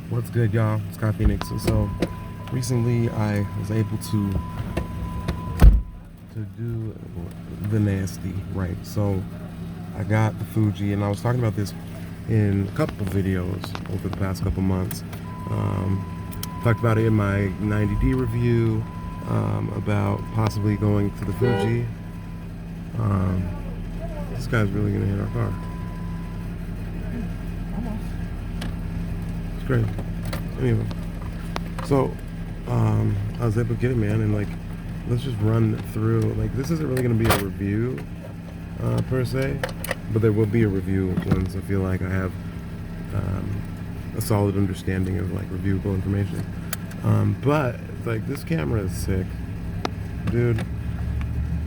What's good, y'all? It's Scott Phoenix. And so recently I was able to do the nasty, right? So I got the Fuji, and I was talking about this in a couple of videos over the past couple months. Talked about it in my 90D review, about possibly going to the Fuji. This guy's really gonna hit our car. It's crazy. Anyway, so I was able to get it, man, and like, let's just run through. Like, this isn't really gonna be a review per se, but there will be a review once I feel like I have a solid understanding of like reviewable information. But like, this camera is sick, dude.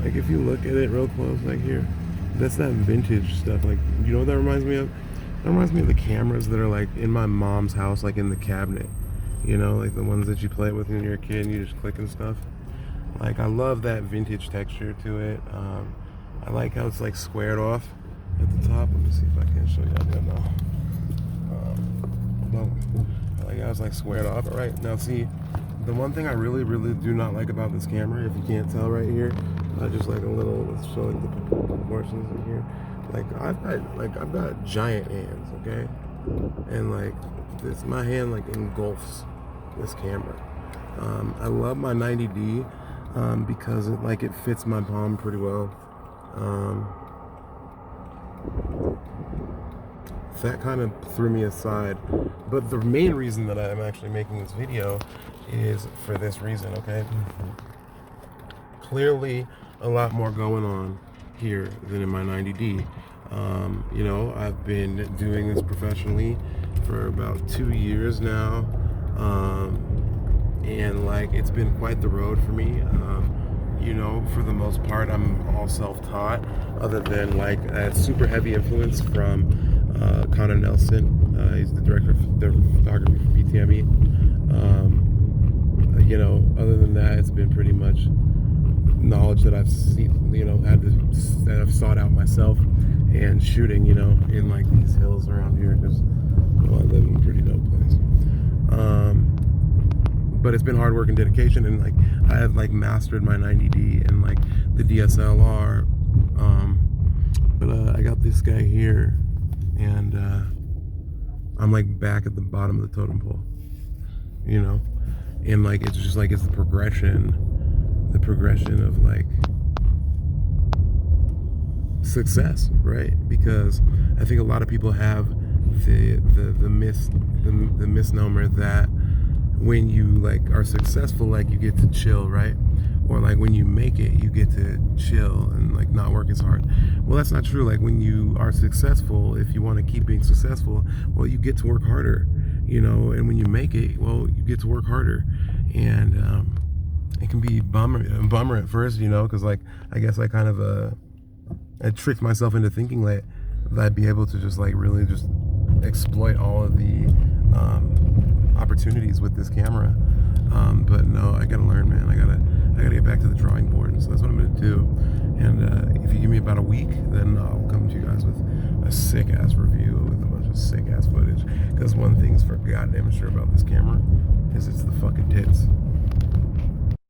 Like, if you look at it real close, like here, that's that vintage stuff. Like, you know what that reminds me of? That reminds me of the cameras that are like in my mom's house, like in the cabinet. You know, like the ones that you play with when you're a kid and you just click and stuff. Like, I love that vintage texture to it. I like how it's like squared off at the top. Let me see if I can show you that now. I like how it's like squared off. All right, now see, the one thing I really do not like about this camera, if you can't tell right here, just like a little, let's show like the proportions in here. Like, I've got giant hands, okay? And like this, my hand like engulfs this camera. I love my 90D because it fits my palm pretty well. That kind of threw me aside, but the main reason that I'm actually making this video is for this reason, okay? Clearly a lot more going on here than in my 90D. You know, I've been doing this professionally for about 2 years now, and like, it's been quite the road for me. You know, for the most part, I'm all self-taught, other than like a super heavy influence from Canon Nelson. He's the director of photography for Pt1. You know, other than that, it's been pretty much knowledge that I've seen, you know, that I've sought out myself, and shooting, you know, in like these hills around here, because, well, I live in a pretty dope place. But it's been hard work and dedication, and like, I have like mastered my 90D and like the DSLR. But I got this guy here, and I'm like back at the bottom of the totem pole, you know, and like, it's just like, it's the progression of like success, right? Because I think a lot of people have the misnomer that when you like are successful, like, you get to chill, right? Or like, when you make it, you get to chill and like not work as hard. Well, that's not true. Like, when you are successful, if you want to keep being successful, well, you get to work harder, you know. And when you make it, well, you get to work harder. And it can be a bummer at first, you know, because like, I guess I kind of I tricked myself into thinking that I'd be able to just like really just exploit all of the opportunities with this camera. But no, I gotta learn, man. I gotta get back to the drawing board, and so that's what I'm gonna do. And if you give me about a week, then I'll come to you guys with a sick ass review with a bunch of sick ass footage. Because one thing's for goddamn sure about this camera is it's the fucking tits.